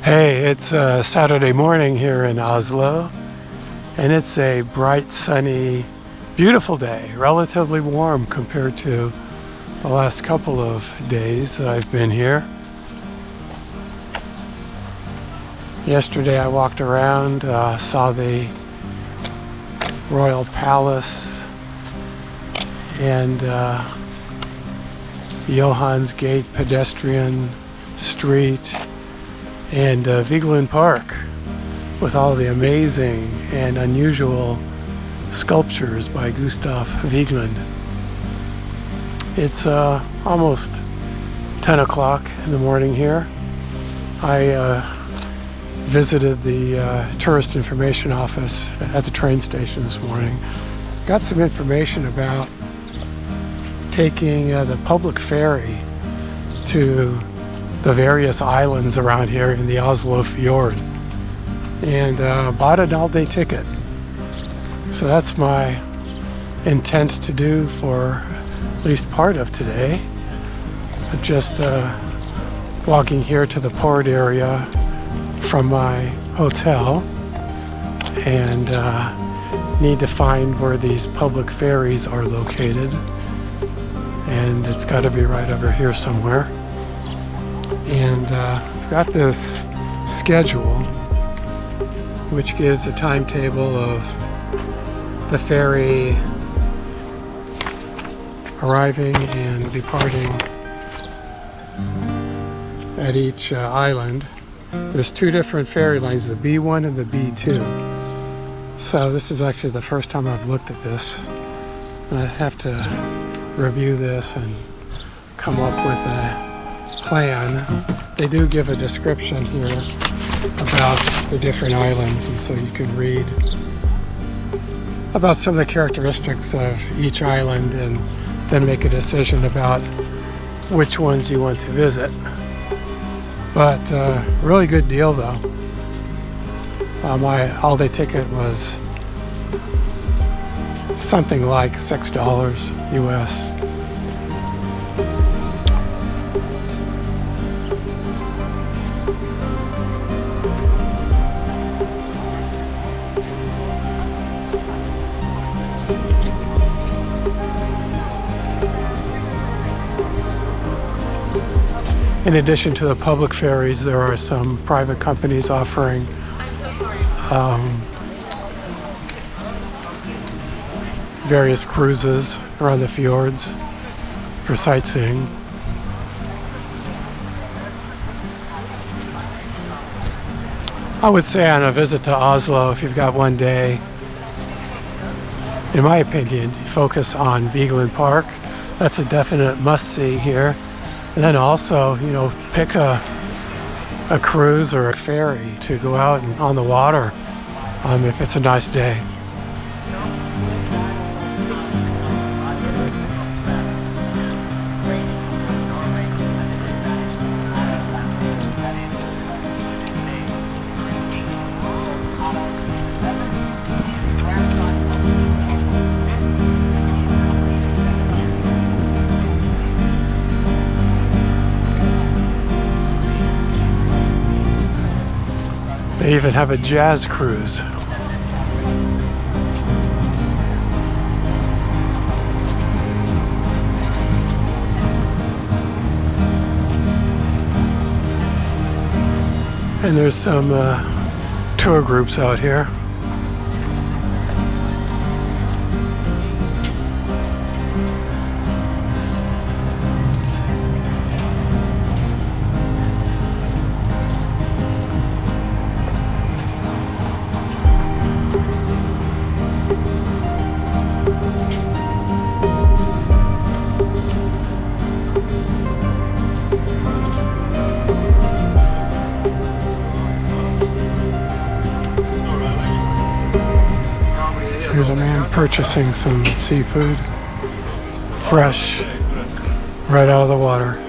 Hey, it's Saturday morning here in Oslo, and it's a bright, sunny, beautiful day, relatively warm compared to the last couple of days that I've been here. Yesterday I walked around, saw the Royal Palace and Johan's Gate pedestrian street and Vigeland Park with all the amazing and unusual sculptures by Gustav Vigeland. It's almost 10 o'clock in the morning here. I visited the tourist information office at the train station this morning. Got some information about taking the public ferry to the various islands around here in the Oslo Fjord, and bought an all-day ticket. So that's my intent to do for at least part of today. Just walking here to the port area from my hotel, and need to find where these public ferries are located, and it's got to be right over here somewhere. And I've got this schedule which gives a timetable of the ferry arriving and departing at each island. There's two different ferry lines, the B1 and the B2. So this is actually the first time I've looked at this. And I have to review this and come up with a plan. They do give a description here about the different islands, and so you can read about some of the characteristics of each island and then make a decision about which ones you want to visit. But really good deal though. My all-day ticket was something like $6 US. In addition to the public ferries, there are some private companies offering various cruises around the fjords for sightseeing. I would say on a visit to Oslo, if you've got one day, in my opinion, focus on Vigeland Park. That's a definite must-see here. And then also, pick a cruise or a ferry to go out and on the water if it's a nice day. They even have a jazz cruise. And there's some tour groups out here. Here's a man purchasing some seafood, fresh, right out of the water.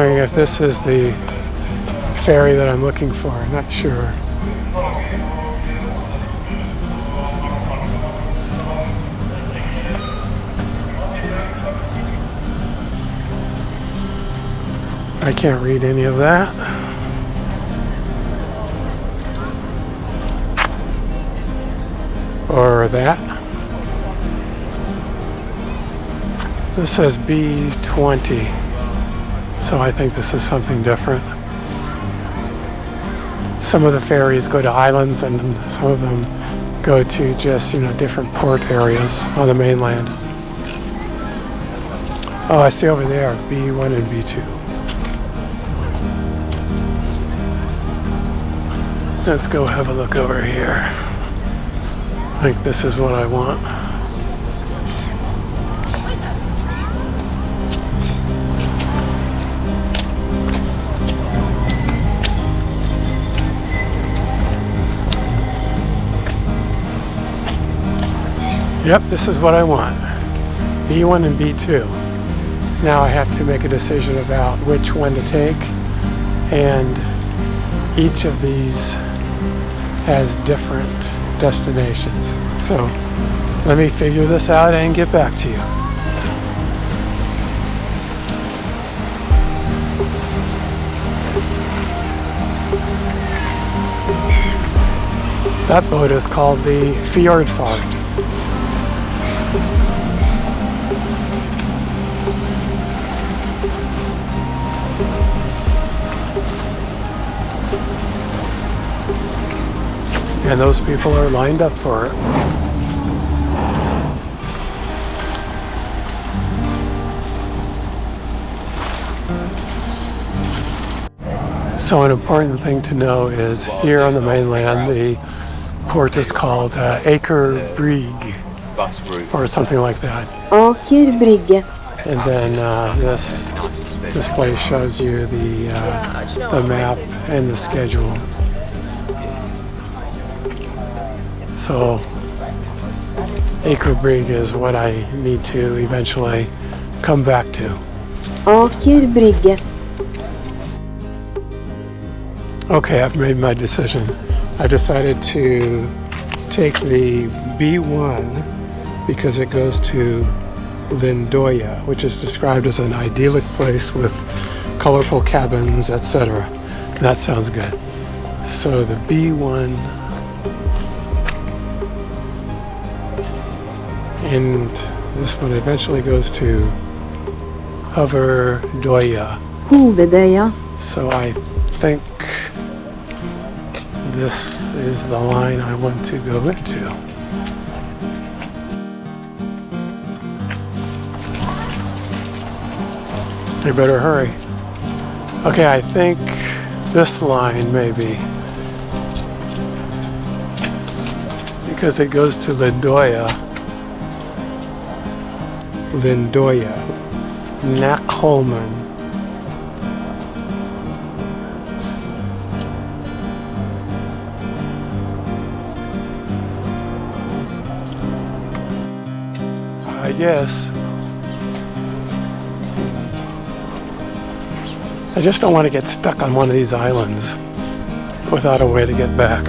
wondering if this is the ferry that I'm looking for. I'm not sure. I can't read any of that. Or that. This says B20, so I think this is something different. Some of the ferries go to islands and some of them go to just, different port areas on the mainland. Oh, I see over there, B1 and B2. Let's go have a look over here. I think this is what I want. Yep, this is what I want. B1 and B2. Now I have to make a decision about which one to take, and each of these has different destinations. So let me figure this out and get back to you. That boat is called the Fjord. And those people are lined up for it. So an important thing to know is here on the mainland, the port is called Akerbrygge, or something like that. Akerbrygge. And then this display shows you the map and the schedule. So Akerbrygge is what I need to eventually come back to. Akerbrygge. Okay, I've made my decision. I decided to take the B1 because it goes to Lindoya, which is described as an idyllic place with colorful cabins, etc. That sounds good. So the B1, and this one eventually goes to Hovedøya. So I think this is the line I want to go into. You better hurry. Okay, I think this line maybe, because it goes to Lindoya, Nakholmen. I guess. I just don't want to get stuck on one of these islands without a way to get back.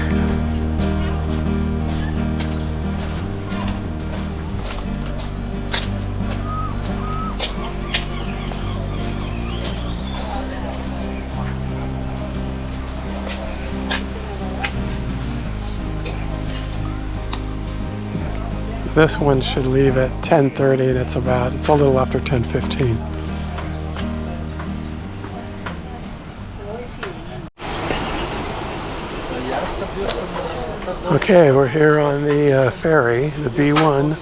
This one should leave at 10:30 and it's a little after 10:15. Okay, we're here on the ferry, the B1.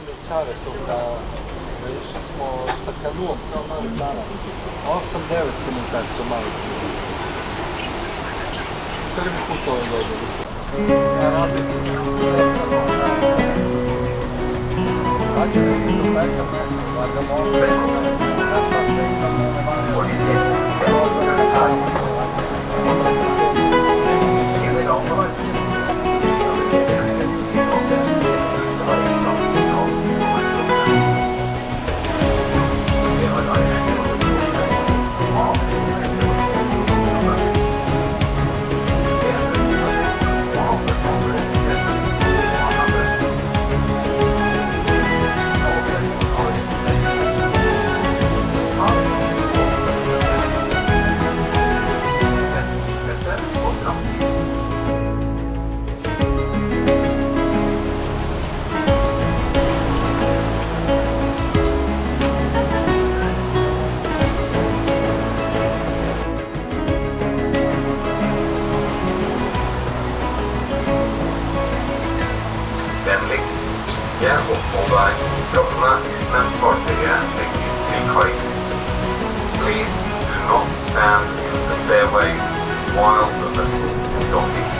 opphold deg trappene mens fartøyet legger til kai. Please do not stand in the stairways while the vessel is docking.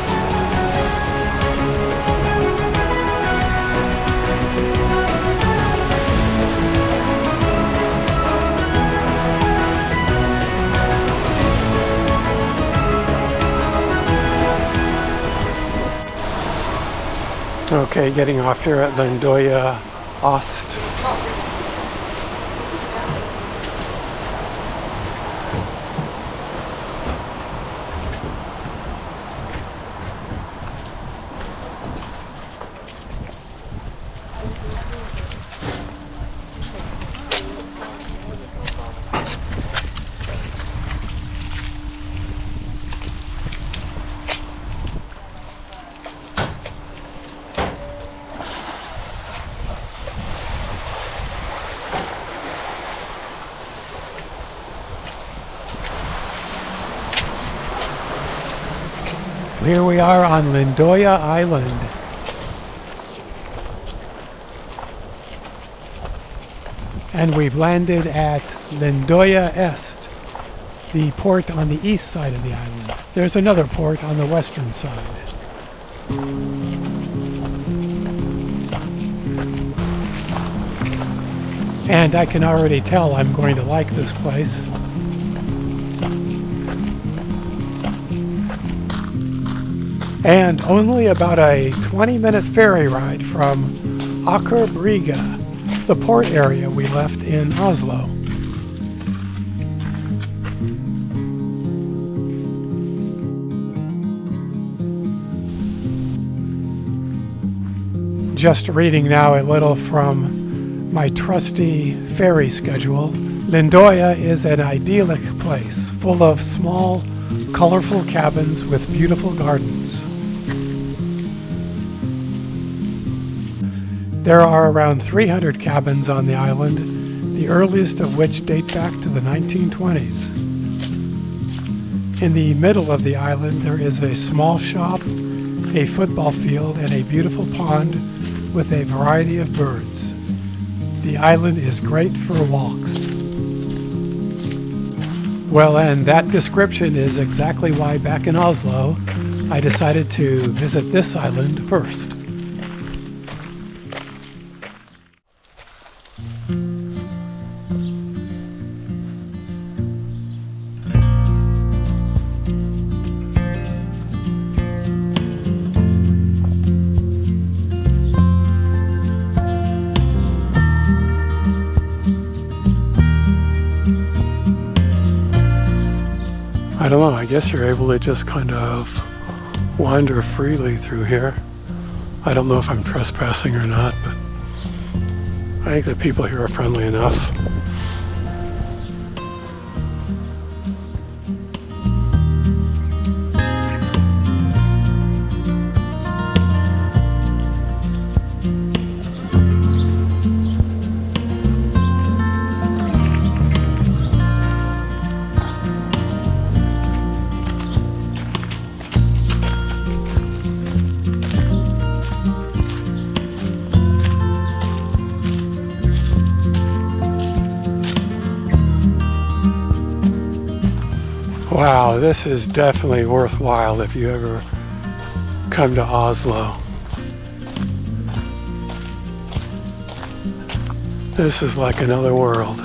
Okay, getting off here at Lindoya Ost. Here we are on Lindoya Island. And we've landed at Lindoya Est, the port on the east side of the island. There's another port on the western side. And I can already tell I'm going to like this place. And only about a 20-minute ferry ride from Aker the port area we left in Oslo. Just reading now a little from my trusty ferry schedule. Lindoya is an idyllic place full of small, colorful cabins with beautiful gardens. There are around 300 cabins on the island, the earliest of which date back to the 1920s. In the middle of the island, there is a small shop, a football field, and a beautiful pond with a variety of birds. The island is great for walks. Well, and that description is exactly why back in Oslo, I decided to visit this island first. I don't know, I guess you're able to just kind of wander freely through here. I don't know if I'm trespassing or not, but I think the people here are friendly enough. Wow, this is definitely worthwhile if you ever come to Oslo. This is like another world.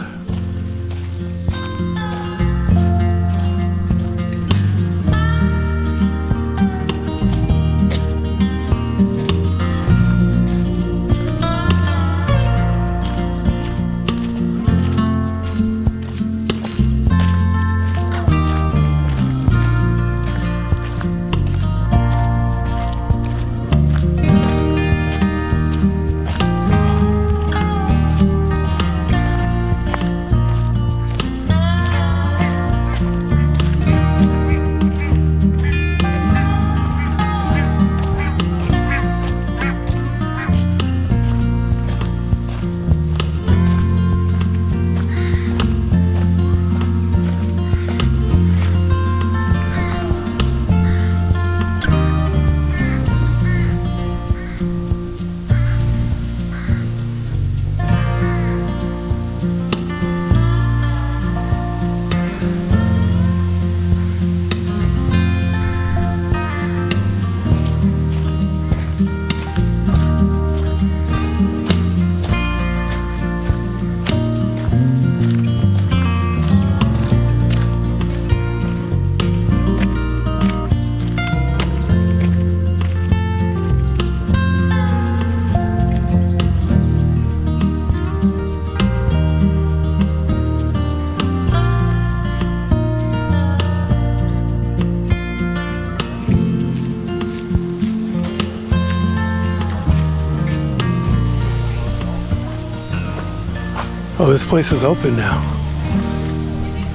Oh, this place is open now.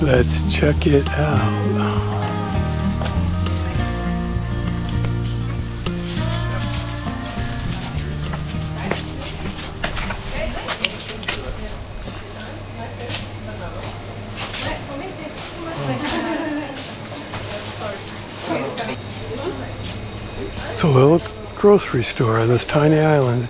Let's check it out. It's a little grocery store on this tiny island.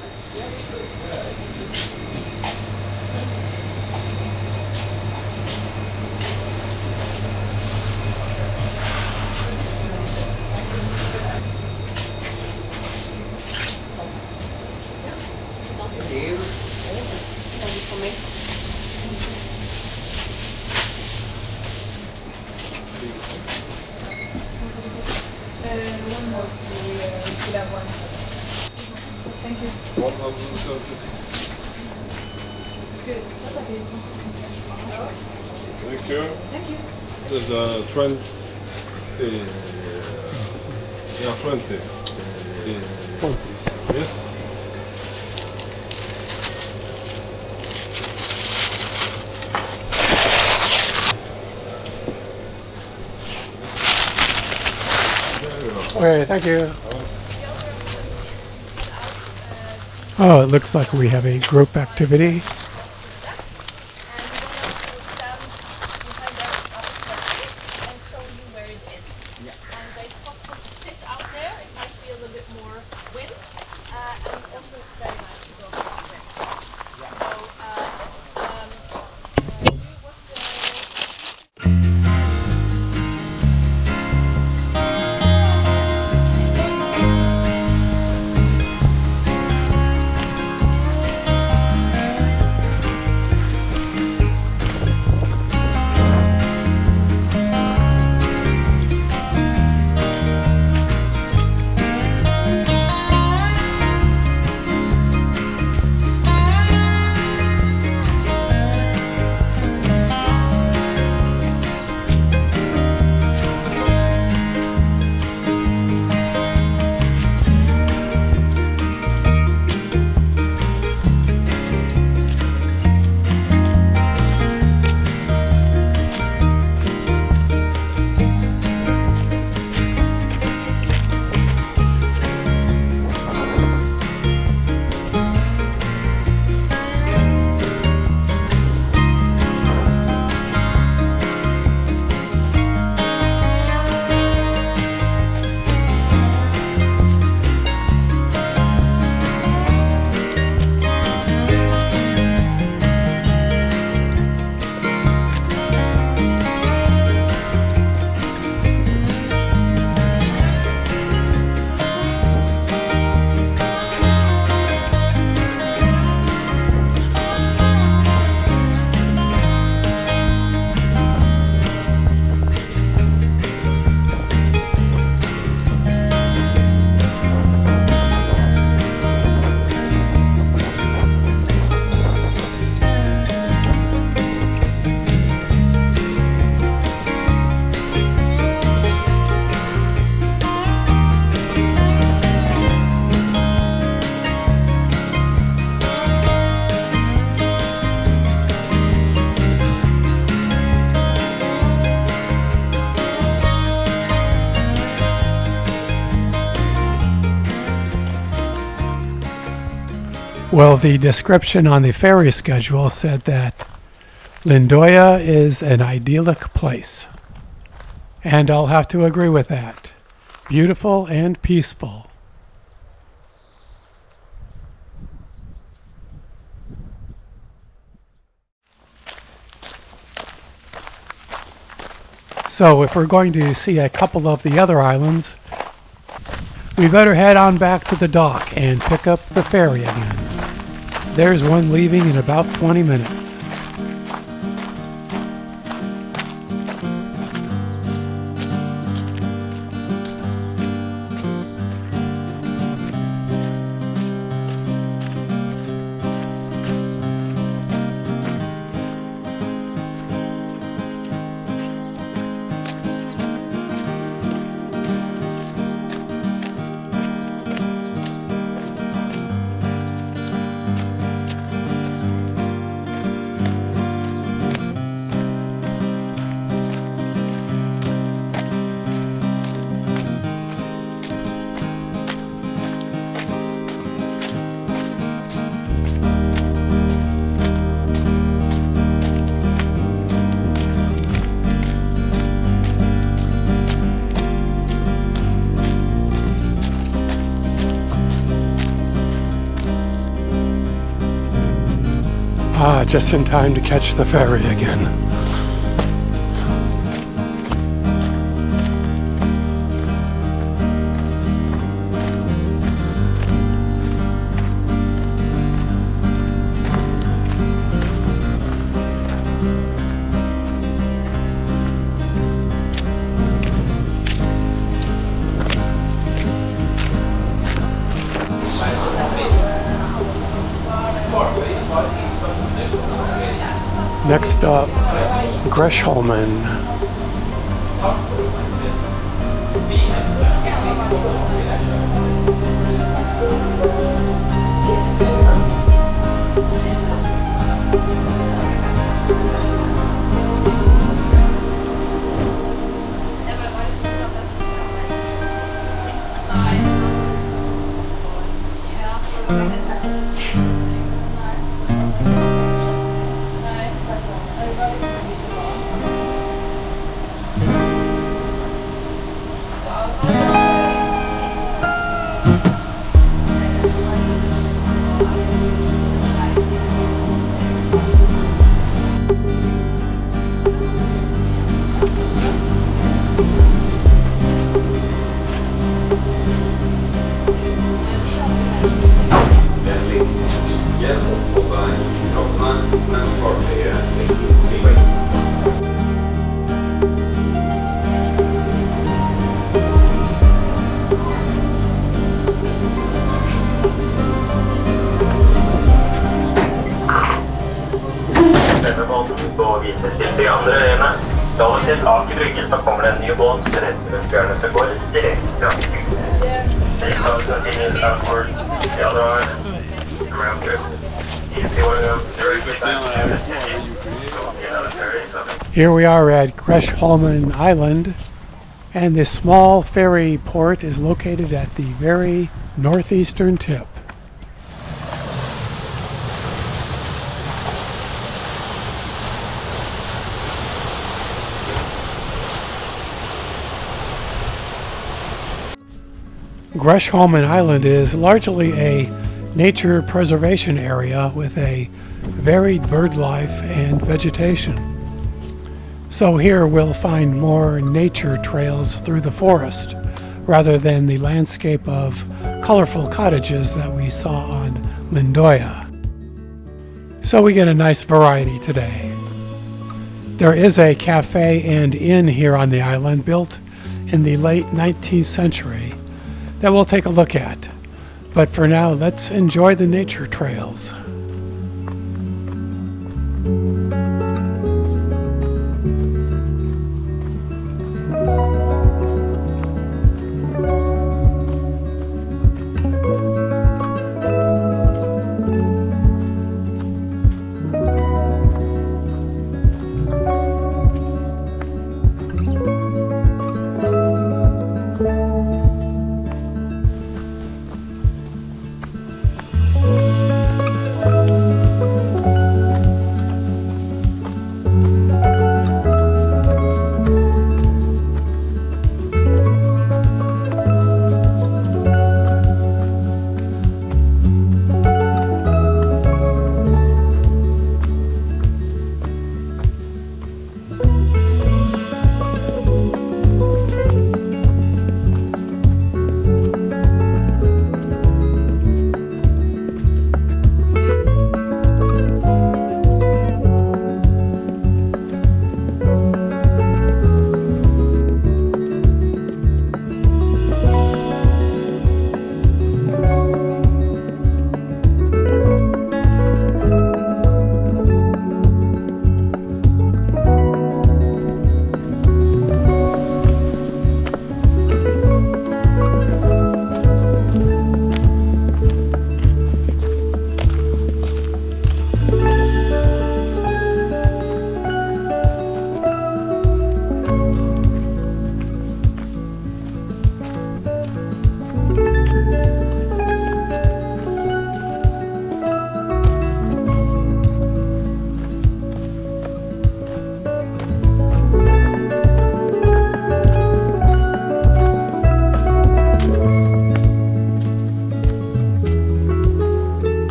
Thank you. 176. Thank you. Thank you. There's a 20. Yeah, 20. Yes. Okay, thank you. Oh, it looks like we have a group activity. Well, the description on the ferry schedule said that Lindoya is an idyllic place. And I'll have to agree with that. Beautiful and peaceful. So if we're going to see a couple of the other islands, we better head on back to the dock and pick up the ferry again. There's one leaving in about 20 minutes. Just in time to catch the ferry again. Next up, Gressholmen. På Hvitestilt i andre øyene. Da vi til Aker Brygge, så kommer det en ny båt rett rundt hjørnet, så går det direkte til Aker Brygge. Ja, det var around good. Here we are at Gressholmen Island, and this small ferry port is located at the very northeastern tip. Gressholmen Island is largely a nature preservation area with a varied bird life and vegetation. So here we'll find more nature trails through the forest rather than the landscape of colorful cottages that we saw on Lindoya. So we get a nice variety today. There is a cafe and inn here on the island built in the late 19th century that we'll take a look at. But for now, let's enjoy the nature trails.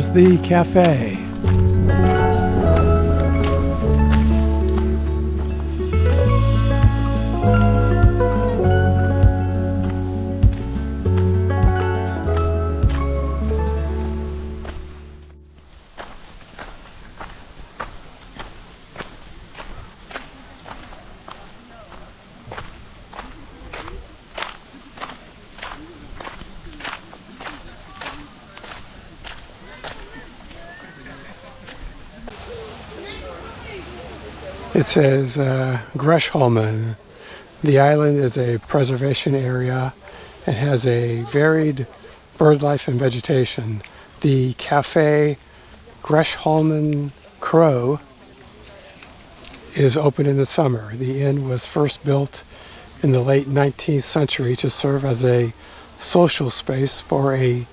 here's the cafe. It says Gressholmen. The island is a preservation area and has a varied bird life and vegetation. The cafe Gressholmen Crow is open in the summer. The inn was first built in the late 19th century to serve as a social space for a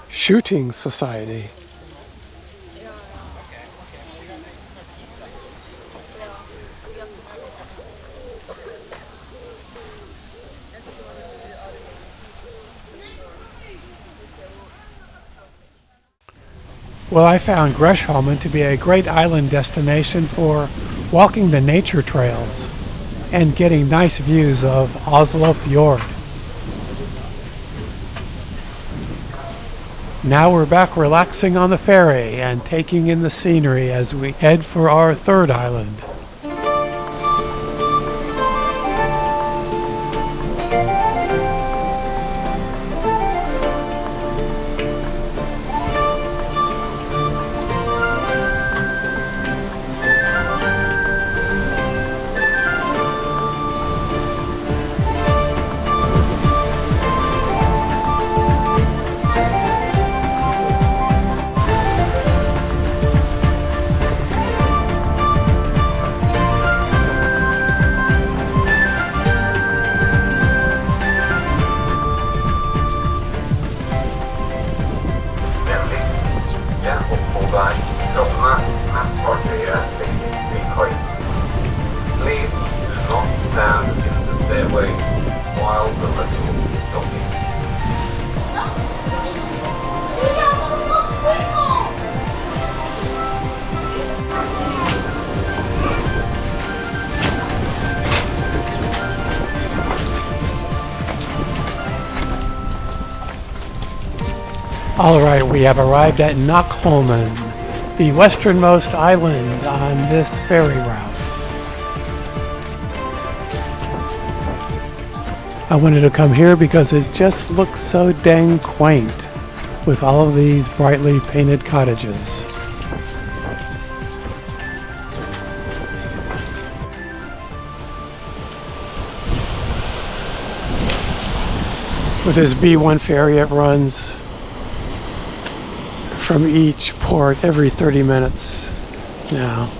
shooting society. Well, I found Gressholmen to be a great island destination for walking the nature trails and getting nice views of Oslo Fjord. Now we're back relaxing on the ferry and taking in the scenery as we head for our third island. Please do not stand in the stairways while the vessel is docking. All right, we have arrived at Nakholmen, the westernmost island on this ferry route. I wanted to come here because it just looks so dang quaint with all of these brightly painted cottages. With this B1 ferry, it runs from each port every 30 minutes now.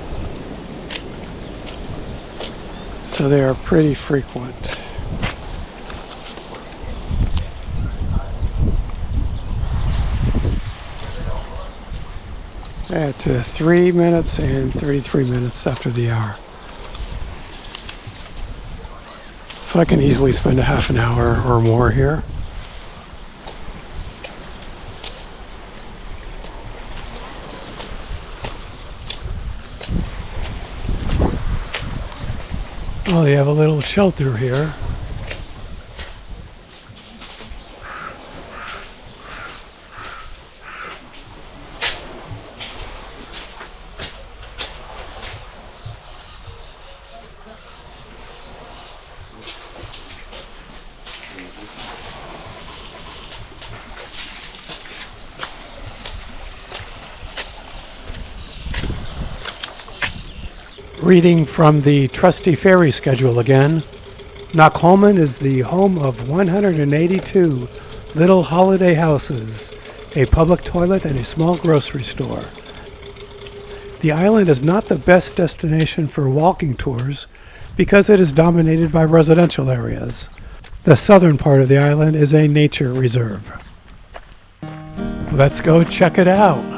So they are pretty frequent. At 3 minutes and 33 minutes after the hour. So I can easily spend a half an hour or more here. Oh, they have a little shelter here. Reading from the trusty ferry schedule again, Nakholmen is the home of 182 little holiday houses, a public toilet, and a small grocery store. The island is not the best destination for walking tours because it is dominated by residential areas. The southern part of the island is a nature reserve. Let's go check it out.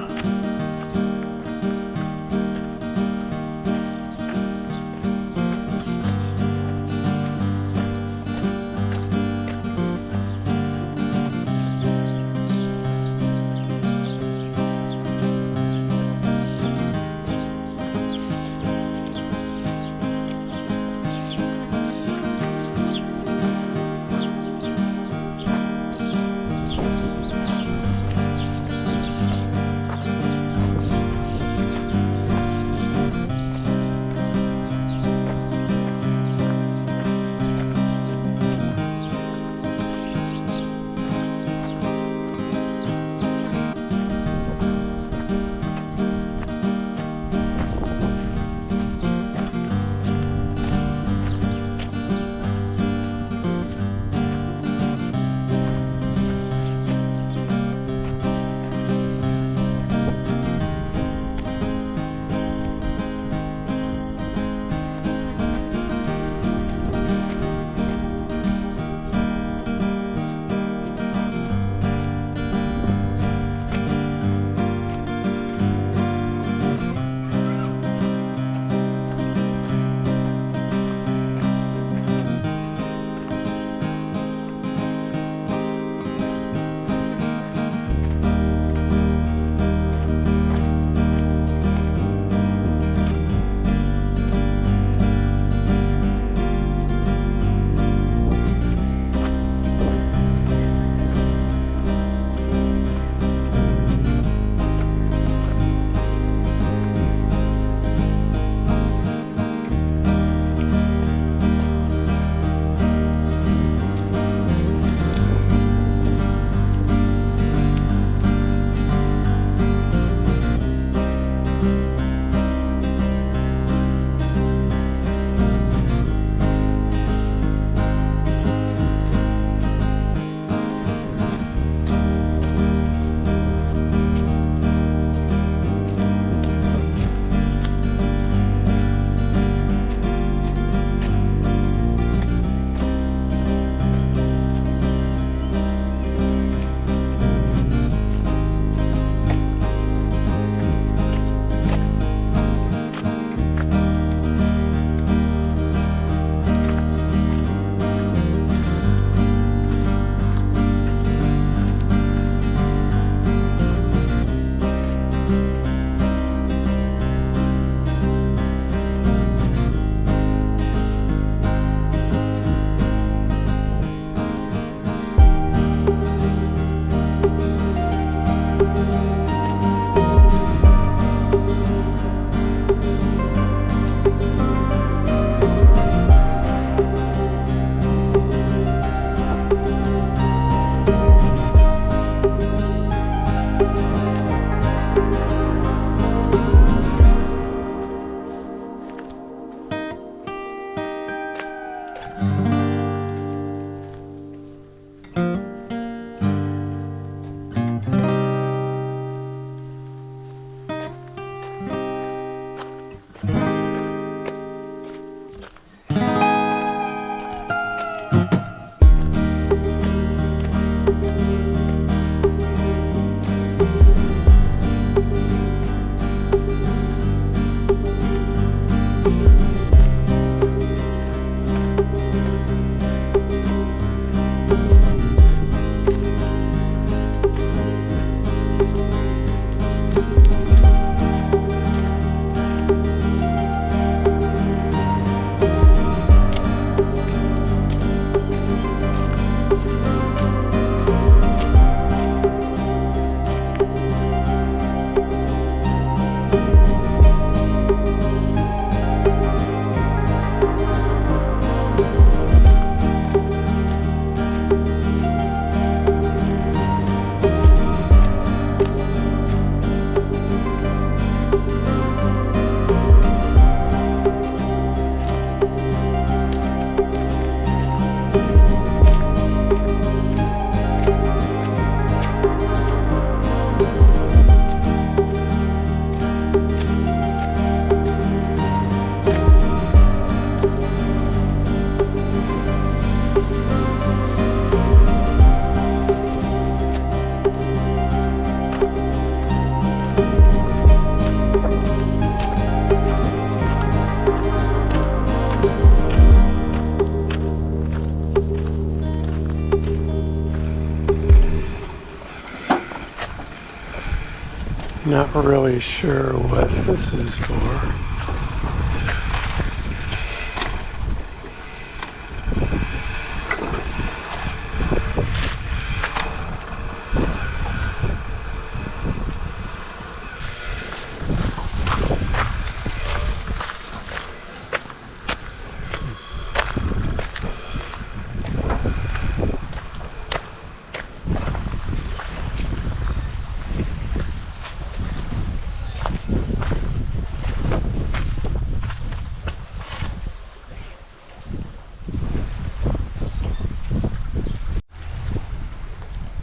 Not really sure what this is for.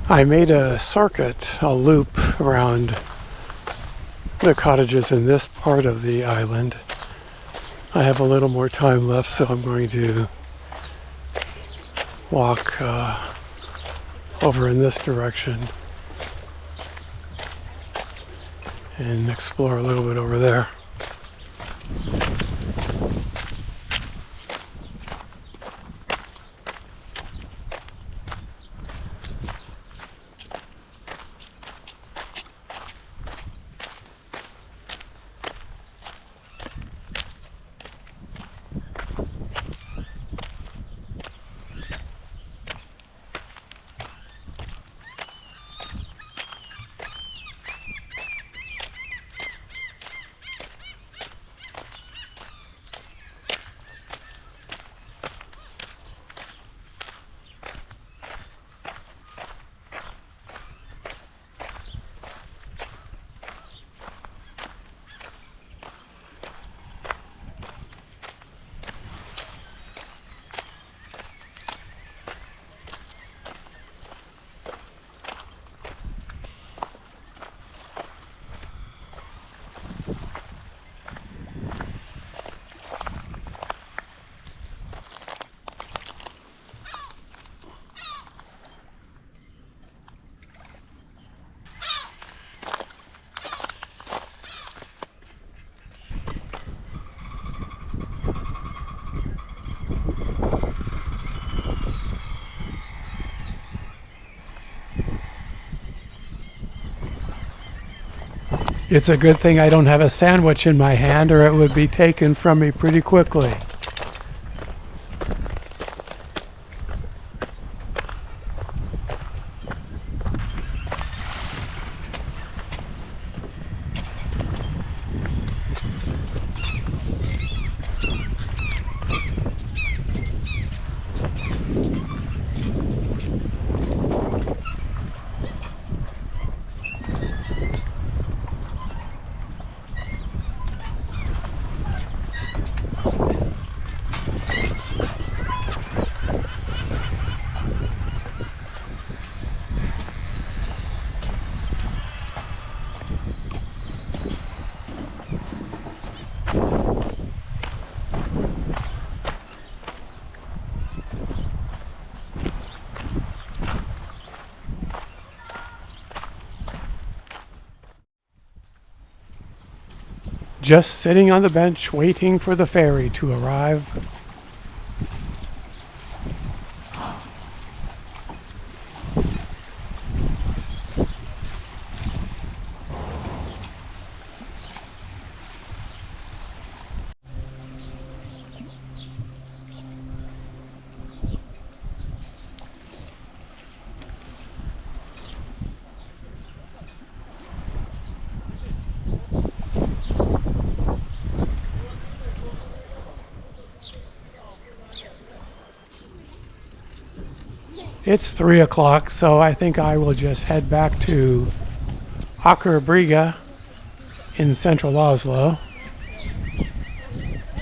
I made a circuit, a loop around the cottages in this part of the island. I have a little more time left, so I'm going to walk over in this direction and explore a little bit over there. It's a good thing I don't have a sandwich in my hand, or it would be taken from me pretty quickly. Just sitting on the bench waiting for the ferry to arrive. It's 3 o'clock, so I think I will just head back to Aker Brygge in central Oslo.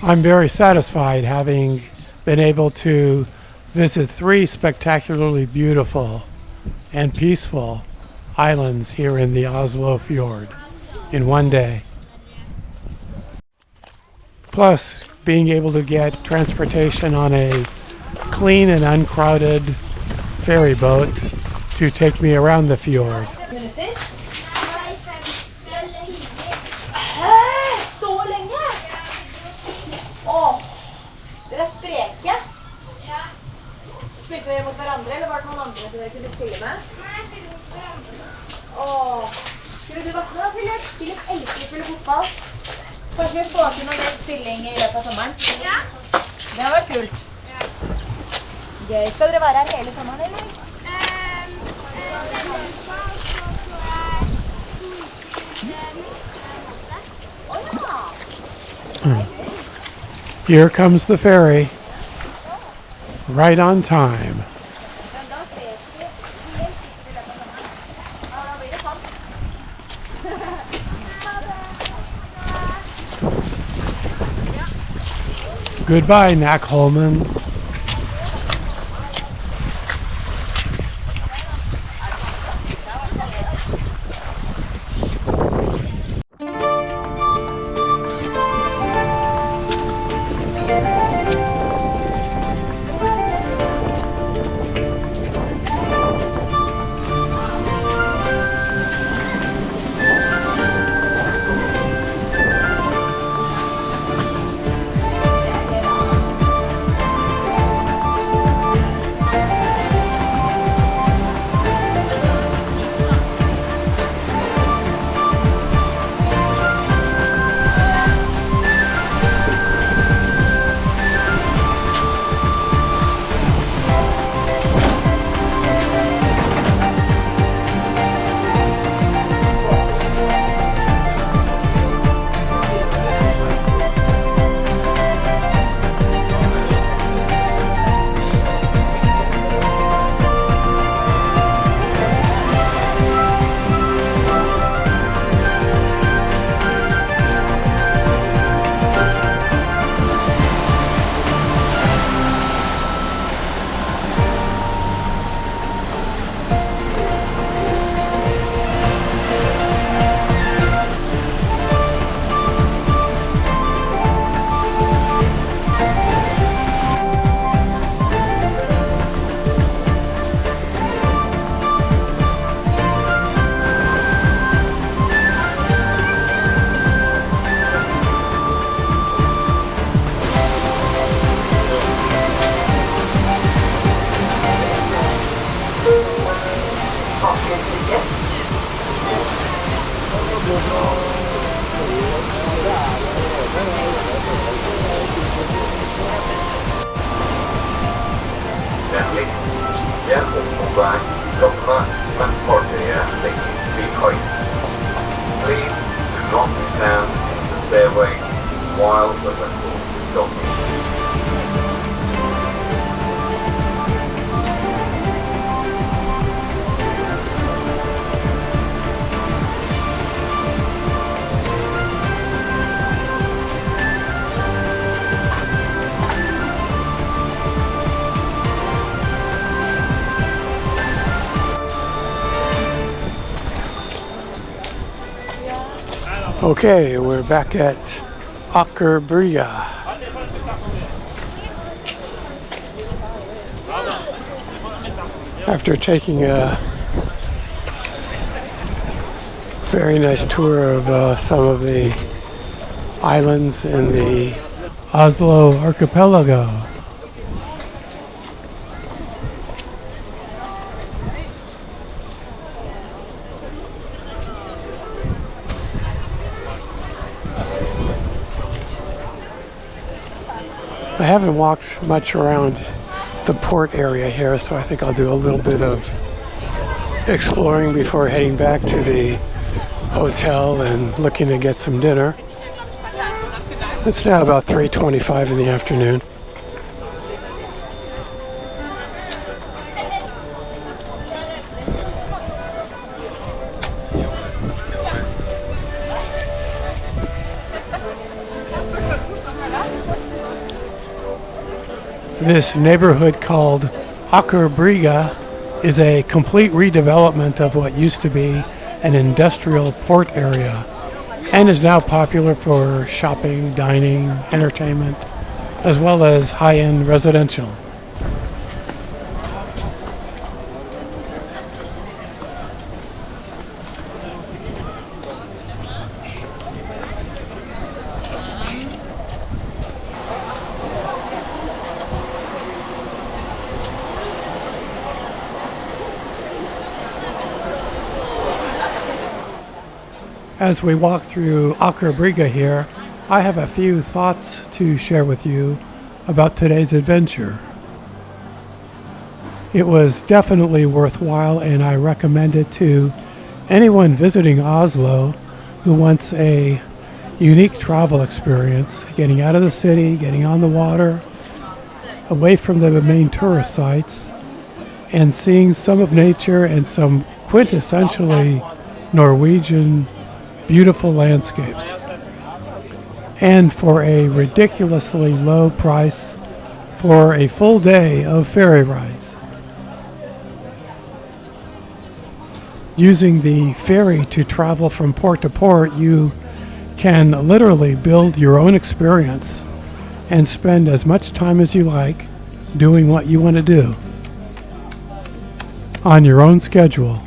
I'm very satisfied having been able to visit 3 spectacularly beautiful and peaceful islands here in the Oslo Fjord in one day. Plus, being able to get transportation on a clean and uncrowded ferry boat to take me around the fjord. Så länge? Åh, dere spreke. Spilte dere mot hverandre, eller var det noen andre som dere kunne spille med? Åh, Skulle du vaske da, Philip? Philip elsker å spille fotball. Kanskje vi får til noe spilling I løpet av sommeren? Ja. Det har vært kult. Ja. Gøy. Skal dere være her hele sommeren, eller? Here comes the ferry. Right on time. Goodbye, Nakholmen. Vänligst, hjälp ombord dockorna mens fartyget ligger vid kaj. Please do not stand in the stairway while the vessel is docking. Okay, we're back at Akerbrygga. After taking a very nice tour of some of the islands in the Oslo Archipelago. I haven't walked much around the port area here, so I think I'll do a little bit of exploring before heading back to the hotel and looking to get some dinner. It's now about 3:25 in the afternoon. This neighborhood called Akerbrygga is a complete redevelopment of what used to be an industrial port area and is now popular for shopping, dining, entertainment, as well as high-end residential. As we walk through Aker Brygge here, I have a few thoughts to share with you about today's adventure. It was definitely worthwhile, and I recommend it to anyone visiting Oslo who wants a unique travel experience, getting out of the city, getting on the water, away from the main tourist sites, and seeing some of nature and some quintessentially Norwegian beautiful landscapes. And for a ridiculously low price for a full day of ferry rides. Using the ferry to travel from port to port, you can literally build your own experience and spend as much time as you like doing what you want to do on your own schedule.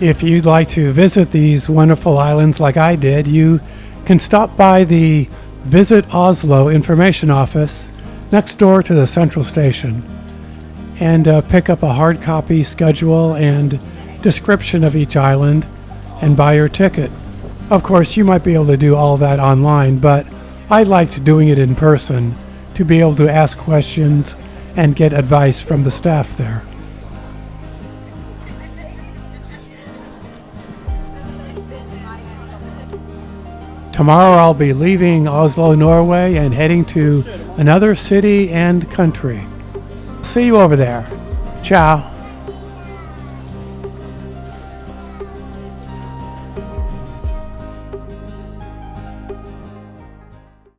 If you'd like to visit these wonderful islands like I did, you can stop by the Visit Oslo information office next door to the central station and pick up a hard copy schedule and description of each island and buy your ticket. Of course, you might be able to do all that online, but I liked doing it in person to be able to ask questions and get advice from the staff there. Tomorrow I'll be leaving Oslo, Norway, and heading to another city and country. See you over there. Ciao.